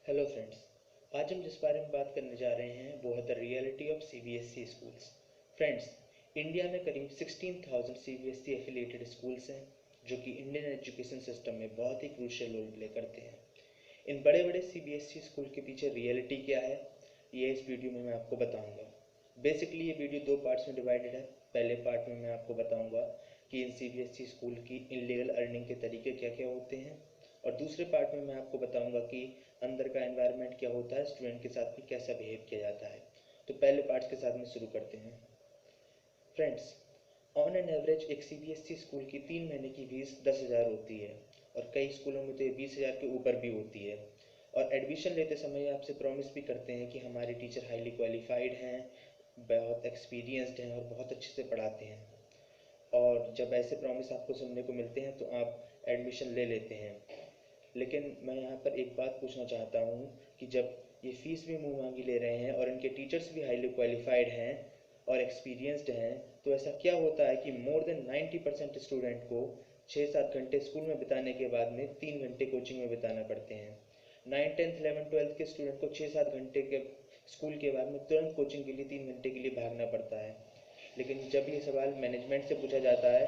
Hello friends. आज हम जिस बारे में बात करने जा रहे हैं वो है the reality of CBSE schools. Friends, India में करीब 16,000 सीबीएसई एफिलिएटेड स्कूल्स हैं जो कि इंडियन एजुकेशन सिस्टम में बहुत ही क्रूशियल रोल प्ले करते हैं। इन बड़े बड़े सीबीएसई स्कूल के पीछे रियलिटी क्या है, ये इस वीडियो में मैं आपको बताऊंगा। बेसिकली ये वीडियो दो पार्ट्स में डिवाइडेड है। पहले पार्ट में मैं आपको बताऊंगा कि इन सीबीएसई स्कूल की इनलीगल अर्निंग के तरीके क्या क्या होते हैं, और दूसरे पार्ट में मैं आपको बताऊंगा कि अंदर का एनवायरनमेंट क्या होता है, स्टूडेंट के साथ भी कैसा बिहेव किया जाता है। तो पहले पार्ट के साथ में शुरू करते हैं। फ्रेंड्स, ऑन एन एवरेज एक सीबीएसई स्कूल की 3 महीने की फीस 10,000 होती है, और कई स्कूलों में तो ये 20,000 के ऊपर भी होती है। और एडमिशन लेते समय आपसे प्रॉमिस भी करते हैं कि हमारे टीचर हाईली क्वालिफाइड हैं, बहुत एक्सपीरियंस्ड हैं और बहुत अच्छे से पढ़ाते हैं। और जब ऐसे प्रॉमिस आपको सुनने को मिलते हैं तो आप एडमिशन ले लेते हैं। लेकिन मैं यहाँ पर एक बात पूछना चाहता हूँ कि जब ये फ़ीस भी मुँह मांगी ले रहे हैं और इनके टीचर्स भी हाईली क्वालिफाइड हैं और एक्सपीरियंस्ड हैं, तो ऐसा क्या होता है कि मोर देन 90% स्टूडेंट को 6-7 घंटे स्कूल में बिताने के बाद में 3 घंटे कोचिंग में बिताना पड़ते हैं। 9, 10, 11, 12 के स्टूडेंट को 6-7 घंटे के स्कूल के बाद में तुरंत कोचिंग के लिए 3 घंटे के लिए भागना पड़ता है। लेकिन जब ये सवाल मैनेजमेंट से पूछा जाता है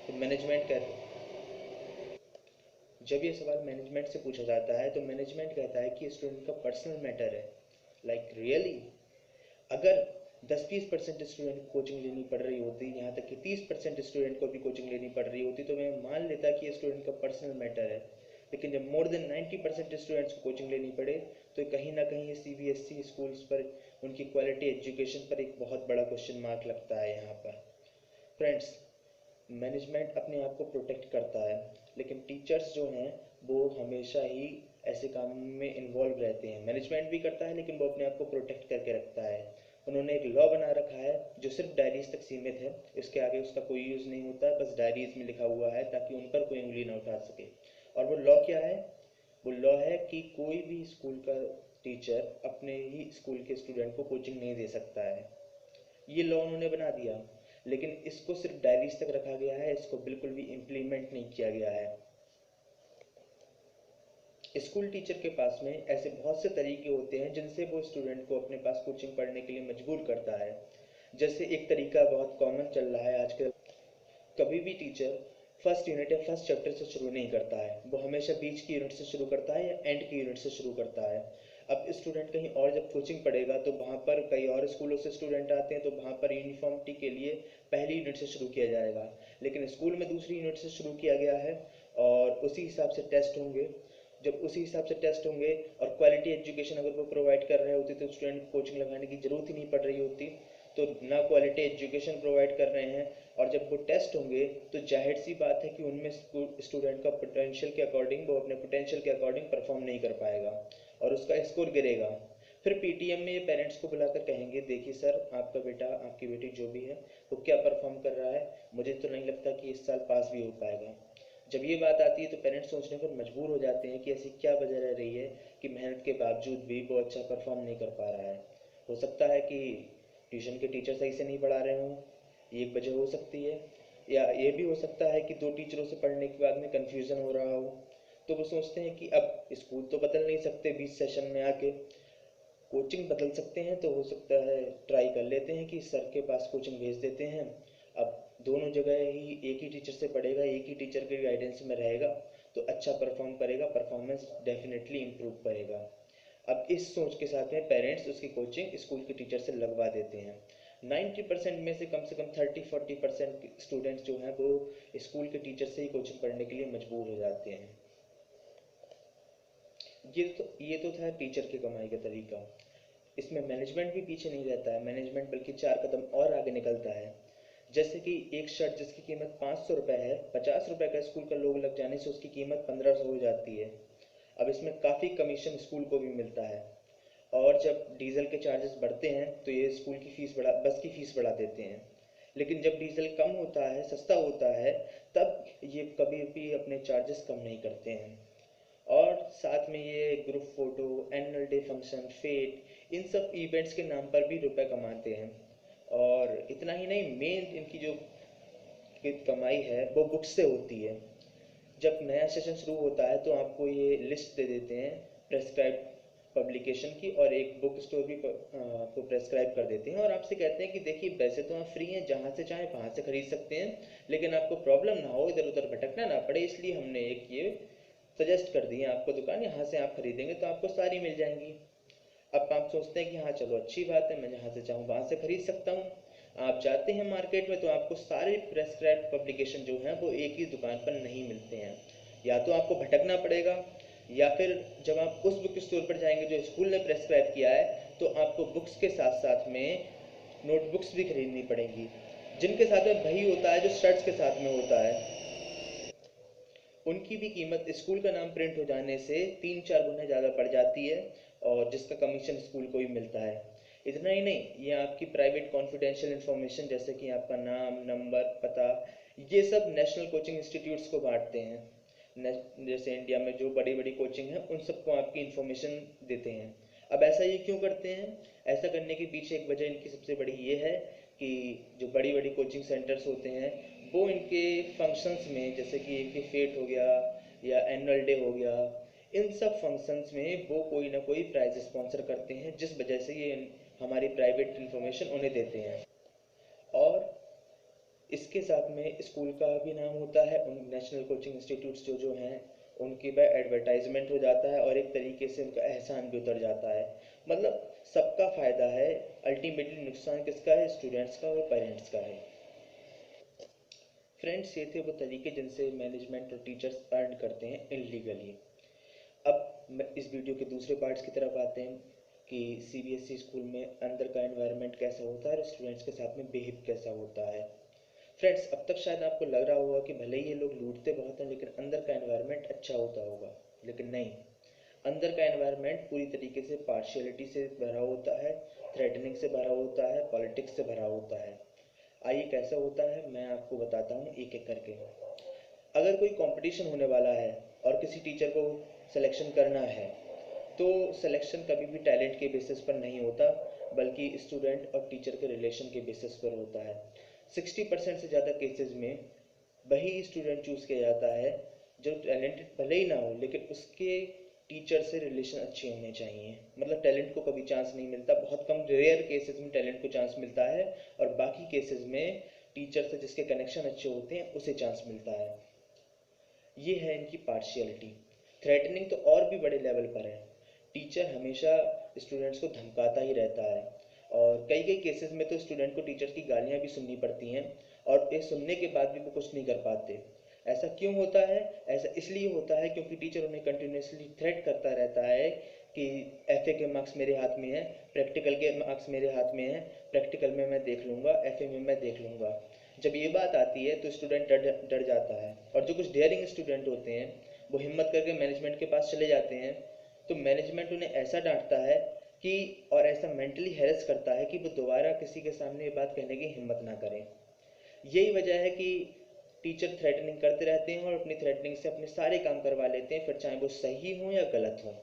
तो जब ये सवाल मैनेजमेंट से पूछा जाता है तो मैनेजमेंट कहता है कि स्टूडेंट का पर्सनल मैटर है। लाइक रियली, अगर 10-20% स्टूडेंट को कोचिंग लेनी पड़ रही होती, यहाँ तक कि 30% स्टूडेंट को भी कोचिंग लेनी पड़ रही होती, तो मैं मान लेता कि स्टूडेंट का पर्सनल मैटर है। लेकिन जब मोर देन 90% स्टूडेंट्स को कोचिंग लेनी पड़े तो कहीं ना कहीं ये सीबीएसई स्कूल्स पर, उनकी क्वालिटी एजुकेशन पर एक बहुत बड़ा क्वेश्चन मार्क लगता है यहाँ पर। फ्रेंड्स, मैनेजमेंट अपने आप को प्रोटेक्ट करता है, लेकिन टीचर्स जो हैं वो हमेशा ही ऐसे काम में इन्वॉल्व रहते हैं। मैनेजमेंट भी करता है लेकिन वो अपने आप को प्रोटेक्ट करके रखता है। उन्होंने एक लॉ बना रखा है जो सिर्फ डायरीज तक सीमित है, इसके आगे उसका कोई यूज़ नहीं होता, बस डायरीज में लिखा हुआ है ताकि उन पर कोई उंगली ना उठा सके। और वो लॉ क्या है? वो लॉ है कि कोई भी स्कूल का टीचर अपने ही स्कूल के स्टूडेंट को कोचिंग नहीं दे सकता है। ये लॉ उन्होंने बना दिया, लेकिन इसको सिर्फ डायरीज तक रखा गया है, इसको बिल्कुल भी इम्प्लीमेंट नहीं किया गया है। स्कूल टीचर के पास में ऐसे बहुत से तरीके होते हैं जिनसे वो स्टूडेंट को अपने पास कोचिंग पढ़ने के लिए मजबूर करता है। जैसे एक तरीका बहुत कॉमन चल रहा है आजकल, कभी भी टीचर फर्स्ट यूनिट या फर्स्ट चैप्टर से शुरू नहीं करता है, वो हमेशा बीच की यूनिट से शुरू करता है या एंड की यूनिट से शुरू करता है। अब स्टूडेंट कहीं और जब कोचिंग पढ़ेगा तो वहाँ पर कई और स्कूलों से स्टूडेंट आते हैं, तो वहाँ पर यूनिफॉर्मिटी के लिए पहली यूनिट से शुरू किया जाएगा। लेकिन स्कूल में दूसरी यूनिट से शुरू किया गया है और उसी हिसाब से टेस्ट होंगे। जब उसी हिसाब से टेस्ट होंगे और क्वालिटी एजुकेशन अगर वो प्रोवाइड कर रहे होते तो स्टूडेंट को कोचिंग लगाने की ज़रूरत ही नहीं पड़ रही होती। तो ना क्वालिटी एजुकेशन प्रोवाइड कर रहे हैं, और जब वो टेस्ट होंगे तो जाहिर सी बात है कि उनमें स्टूडेंट का पोटेंशियल के अकॉर्डिंग, वो अपने पोटेंशियल के अकॉर्डिंग परफॉर्म नहीं कर पाएगा और उसका स्कोर गिरेगा। फिर पीटीएम में ये पेरेंट्स को बुलाकर कहेंगे, देखिए सर, आपका बेटा, आपकी बेटी जो भी है वो क्या परफॉर्म कर रहा है, मुझे तो नहीं लगता कि इस साल पास भी हो पाएगा। जब ये बात आती है तो पेरेंट्स सोचने पर मजबूर हो जाते हैं कि ऐसी क्या वजह रह रही है कि मेहनत के बावजूद भी वो अच्छा परफॉर्म नहीं कर पा रहा है। हो सकता है कि ट्यूशन के टीचर सही से नहीं पढ़ा रहे हों, ये एक वजह हो सकती है। या ये भी हो सकता है कि दो टीचरों से पढ़ने के बाद में कन्फ्यूज़न हो रहा हो, तो वो सोचते हैं कि अब स्कूल तो बदल नहीं सकते 20 सेशन में आके, कोचिंग बदल सकते हैं, तो हो सकता है ट्राई कर लेते हैं कि सर के पास कोचिंग भेज देते हैं। अब दोनों जगह ही एक ही टीचर से पढ़ेगा, एक ही टीचर के गाइडेंस में रहेगा, तो अच्छा परफॉर्म करेगा, परफॉर्मेंस डेफिनेटली इम्प्रूव करेगा। अब इस सोच के साथ में पेरेंट्स उसकी कोचिंग स्कूल के टीचर से लगवा देते हैं। 90% में से कम 30-40% स्टूडेंट्स जो हैं वो स्कूल के टीचर से ही कोचिंग पढ़ने के लिए मजबूर हो जाते हैं। ये तो था टीचर की कमाई का तरीका। इसमें मैनेजमेंट भी पीछे नहीं रहता है, मैनेजमेंट बल्कि 4 कदम और आगे निकलता है। जैसे कि एक शर्ट जिसकी कीमत 500 रुपये है, 50 रुपये का स्कूल का लोगो लग जाने से उसकी कीमत 1500 हो जाती है। अब इसमें काफ़ी कमीशन स्कूल को भी मिलता है। और जब डीजल के चार्जेस बढ़ते हैं तो ये स्कूल की फ़ीस बढ़ा, बस की फ़ीस बढ़ा देते हैं। लेकिन जब डीजल कम होता है, सस्ता होता है, तब ये कभी भी अपने चार्जेस कम नहीं करते हैं। और साथ में ये group photo, annual day function, fete, इन सब इवेंट्स के नाम पर भी रुपए कमाते हैं। और इतना ही नहीं, मेन इनकी जो कमाई है वो बुक्स से होती है। जब नया सेशन शुरू होता है तो आपको ये लिस्ट दे देते हैं प्रेस्क्राइब पब्लिकेशन की और एक बुक स्टोर भी आपको प्रेस्क्राइब कर देते हैं और आपसे कहते हैं कि देखिए वैसे तो आप फ्री हैं, जहाँ से चाहें वहाँ से खरीद सकते हैं, लेकिन आपको प्रॉब्लम ना हो, इधर उधर भटकना ना पड़े, इसलिए हमने एक ये सजेस्ट कर दी है आपको दुकान, यहाँ से आप खरीदेंगे तो आपको सारी मिल जाएंगी। अब आप सोचते हैं कि हाँ चलो अच्छी बात है, मैं जहाँ से चाहूँ वहाँ से खरीद सकता हूँ। आप जाते हैं मार्केट में तो आपको सारे प्रेस्क्राइब पब्लिकेशन जो हैं वो एक ही दुकान पर नहीं मिलते हैं, या तो आपको भटकना पड़ेगा, या फिर जब आप उस बुक स्टोर पर जाएंगे जो स्कूल ने प्रेस्क्राइब किया है तो आपको बुक्स के साथ साथ में नोटबुक्स भी खरीदनी पड़ेंगी, जिनके साथ में वही होता है जो शर्ट्स के साथ में होता है। उनकी भी कीमत स्कूल का नाम प्रिंट हो जाने से 3-4 गुना ज़्यादा पड़ जाती है, और जिसका कमीशन स्कूल को ही मिलता है। इतना ही नहीं, ये आपकी प्राइवेट कॉन्फिडेंशियल इन्फॉर्मेशन जैसे कि आपका नाम, नंबर, पता, ये सब नेशनल कोचिंग इंस्टीट्यूट्स को बांटते हैं। जैसे इंडिया में जो बड़ी बड़ी कोचिंग हैं उन सबको आपकी इन्फॉर्मेशन देते हैं। अब ऐसा ये क्यों करते हैं? ऐसा करने के पीछे एक वजह इनकी सबसे बड़ी ये है कि जो बड़ी बड़ी कोचिंग सेंटर्स होते हैं वो इनके फंक्शंस में, जैसे कि इनके फेट हो गया या एनुअल डे हो गया, इन सब फंक्शंस में वो कोई ना कोई प्राइज स्पॉन्सर करते हैं, जिस वजह से ये हमारी प्राइवेट इन्फॉर्मेशन उन्हें देते हैं। और इसके साथ में स्कूल का भी नाम होता है, उन नेशनल कोचिंग इंस्टीट्यूट्स जो जो हैं उनकी वह एडवर्टाइजमेंट हो जाता है, और एक तरीके से उनका एहसान भी उतर जाता है। मतलब सबका फ़ायदा है, अल्टीमेटली नुकसान किसका है? स्टूडेंट्स का और पेरेंट्स का है। फ्रेंड्स, ये थे वो तरीके जिनसे मैनेजमेंट और टीचर्स अर्न करते हैं इनलीगली। अब इस वीडियो के दूसरे पार्ट्स की तरफ आते हैं कि सीबीएसई स्कूल में अंदर का एनवायरनमेंट कैसा होता है और स्टूडेंट्स के साथ में बिहेव कैसा होता है। फ्रेंड्स, अब तक शायद आपको लग रहा होगा कि भले ही ये लोग लूटते बहुत हैं लेकिन अंदर का एनवायरनमेंट अच्छा होता होगा, लेकिन नहीं। अंदर का एनवायरनमेंट पूरी तरीके से पार्शियलिटी से भरा होता है, थ्रेटनिंग से भरा होता है, पॉलिटिक्स से भरा होता है। आइए कैसा होता है मैं आपको बताता हूँ एक एक करके। अगर कोई कंपटीशन होने वाला है और किसी टीचर को सिलेक्शन करना है तो सिलेक्शन कभी भी टैलेंट के बेसिस पर नहीं होता, बल्कि स्टूडेंट और टीचर के रिलेशन के बेसिस पर होता है। 60% से ज़्यादा केसेस में वही स्टूडेंट चूज़ किया जाता है जो टैलेंटेड भले ही ना हो लेकिन उसके टीचर से रिलेशन अच्छे होने चाहिए। मतलब टैलेंट को कभी चांस नहीं मिलता, बहुत कम रेयर केसेस में टैलेंट को चांस मिलता है, और बाकी केसेस में टीचर से जिसके कनेक्शन अच्छे होते हैं उसे चांस मिलता है। ये है इनकी पार्शियलिटी। थ्रेटनिंग तो और भी बड़े लेवल पर है। टीचर हमेशा स्टूडेंट्स को धमकाता ही रहता है, और कई कई केसेस में तो स्टूडेंट को टीचर की गालियाँ भी सुननी पड़ती हैं, और ये सुनने के बाद भी वो कुछ नहीं कर पाते। ऐसा क्यों होता है? ऐसा इसलिए होता है क्योंकि टीचर उन्हें कंटिन्यूसली थ्रेट करता रहता है कि एफए के मार्क्स मेरे हाथ में है, प्रैक्टिकल के मार्क्स मेरे हाथ में है, प्रैक्टिकल में मैं देख लूँगा, एफए में मैं देख लूँगा। जब ये बात आती है तो स्टूडेंट डर डर जाता है, और जो कुछ डेयरिंग स्टूडेंट होते हैं वो हिम्मत करके मैनेजमेंट के पास चले जाते हैं, तो मैनेजमेंट उन्हें ऐसा डांटता है कि और ऐसा मेंटली हैरेस करता है कि वो दोबारा किसी के सामने ये बात कहने की हिम्मत ना करें। यही वजह है कि टीचर थ्रेटनिंग करते रहते हैं और अपनी थ्रेटनिंग से अपने सारे काम करवा लेते हैं, फिर चाहे वो सही हो या गलत हो।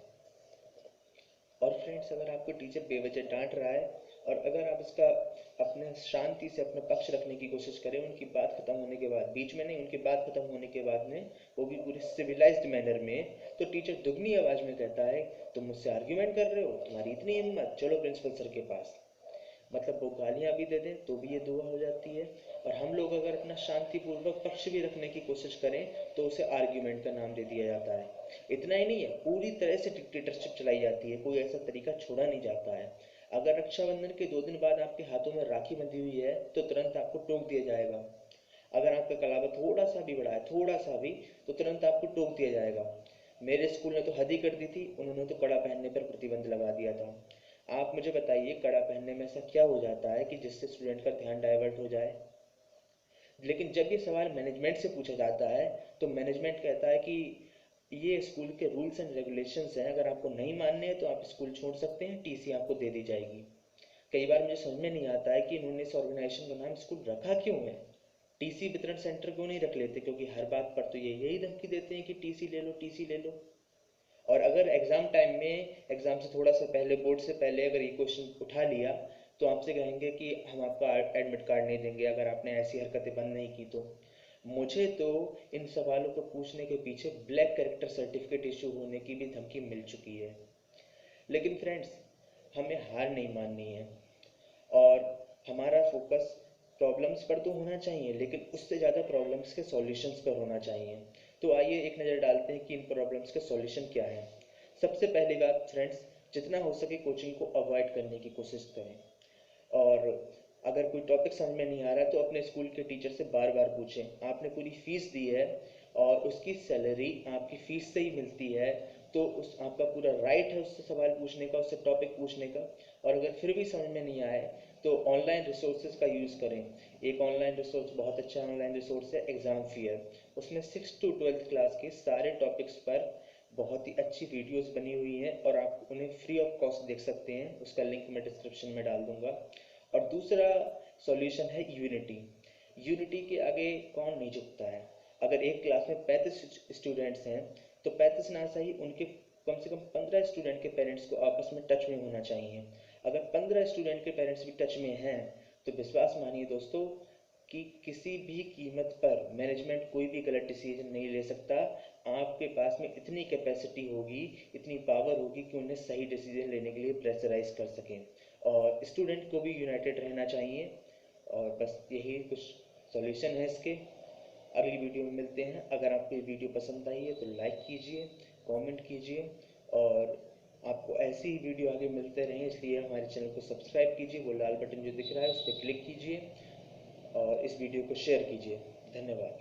और फ्रेंड्स, अगर आपको टीचर बेवजह डांट रहा है और अगर आप इसका अपने शांति से अपना पक्ष रखने की कोशिश करें उनकी बात खत्म होने के बाद, बीच में नहीं, उनकी बात खत्म होने के बाद में, वो भी पूरे सिविलाइज्ड मैनर में, तो टीचर दुगनी आवाज़ में कहता है, तुम मुझसे आर्ग्यूमेंट कर रहे हो, तुम्हारी इतनी हिम्मत, चलो प्रिंसिपल सर के पास। मतलब वो गालियाँ भी दे दें तो भी ये दुआ हो जाती है, और हम लोग अगर अपना शांतिपूर्वक पक्ष भी रखने की कोशिश करें तो उसे आर्ग्यूमेंट का नाम दे दिया जाता है। इतना ही नहीं है, पूरी तरह से डिक्टेटरशिप चलाई जाती है, कोई ऐसा तरीका छोड़ा नहीं जाता है। अगर रक्षाबंधन के 2 दिन बाद आपके हाथों में राखी बंधी हुई है तो तुरंत आपको टोक दिया जाएगा। अगर आपका कलावा थोड़ा सा भी बड़ा है, थोड़ा सा भी, तो तुरंत आपको टोक दिया जाएगा। मेरे स्कूल ने तो हद ही कर दी थी, उन्होंने तो कड़ा पहनने पर प्रतिबंध लगा दिया था। आप मुझे बताइए कड़ा पहनने में ऐसा क्या हो जाता है कि जिससे स्टूडेंट का ध्यान डाइवर्ट हो जाए? लेकिन जब ये सवाल मैनेजमेंट से पूछा जाता है तो मैनेजमेंट कहता है कि ये स्कूल के रूल्स एंड रेगुलेशंस हैं, अगर आपको नहीं मानने हैं तो आप स्कूल छोड़ सकते हैं, टीसी आपको दे दी जाएगी। कई बार मुझे समझ में नहीं आता है कि इन्होंने इस ऑर्गेनाइजेशन का नाम स्कूल रखा क्यों है। टीसी वितरण सेंटर क्यों नहीं रख लेते? क्योंकि हर बात पर तो ये यही धमकी देते हैं कि टीसी ले लो, टीसी ले लो। और अगर एग्ज़ाम टाइम में, एग्ज़ाम से थोड़ा सा पहले, बोर्ड से पहले अगर ये क्वेश्चन उठा लिया तो आपसे कहेंगे कि हम आपका एडमिट कार्ड नहीं देंगे अगर आपने ऐसी हरकतें बंद नहीं की तो। मुझे तो इन सवालों को पूछने के पीछे ब्लैक कैरेक्टर सर्टिफिकेट इशू होने की भी धमकी मिल चुकी है। लेकिन फ्रेंड्स, हमें हार नहीं माननी है और हमारा फोकस प्रॉब्लम्स पर तो होना चाहिए, लेकिन उससे ज़्यादा प्रॉब्लम्स के सॉल्यूशंस पर होना चाहिए। तो आइए एक नज़र डालते हैं कि इन प्रॉब्लम्स के सॉल्यूशन क्या है। सबसे पहली बात फ्रेंड्स, जितना हो सके कोचिंग को अवॉइड करने की कोशिश करें। और अगर कोई टॉपिक समझ में नहीं आ रहा है तो अपने स्कूल के टीचर से बार बार पूछें। आपने पूरी फीस दी है और उसकी सैलरी आपकी फीस से ही मिलती है, तो उस आपका पूरा राइट है उससे सवाल पूछने का, उससे टॉपिक पूछने का। और अगर फिर भी समझ में नहीं आए तो ऑनलाइन रिसोर्सेज का यूज़ करें। एक ऑनलाइन रिसोर्स, बहुत अच्छा ऑनलाइन रिसोर्स है एग्ज़ाम फियर। उसमें 6 to 12th क्लास के सारे टॉपिक्स पर बहुत ही अच्छी वीडियोस बनी हुई हैं और आप उन्हें फ्री ऑफ कॉस्ट देख सकते हैं। उसका लिंक मैं डिस्क्रिप्शन में डाल दूंगा। और दूसरा सॉल्यूशन है यूनिटी। यूनिटी के आगे कौन नहीं झुकता है। अगर एक क्लास में 35 स्टूडेंट्स हैं तो 35 ना सही, उनके कम से कम 15 स्टूडेंट के पेरेंट्स को आपस में टच में होना चाहिए। अगर 15 स्टूडेंट के पेरेंट्स भी टच में हैं तो विश्वास मानिए दोस्तों कि किसी भी कीमत पर मैनेजमेंट कोई भी गलत डिसीजन नहीं ले सकता। आपके पास में इतनी कैपेसिटी होगी, इतनी पावर होगी कि उन्हें सही डिसीजन लेने के लिए प्रेशराइज कर सकें। और स्टूडेंट को भी यूनाइटेड रहना चाहिए। और बस यही कुछ सॉल्यूशन है इसके। अगली वीडियो में मिलते हैं। अगर आपको ये वीडियो पसंद आई है तो लाइक कीजिए, कमेंट कीजिए और आपको ऐसी ही वीडियो आगे मिलते रहें इसलिए हमारे चैनल को सब्सक्राइब कीजिए। वो लाल बटन जो दिख रहा है उस पर क्लिक कीजिए और इस वीडियो को शेयर कीजिए। धन्यवाद।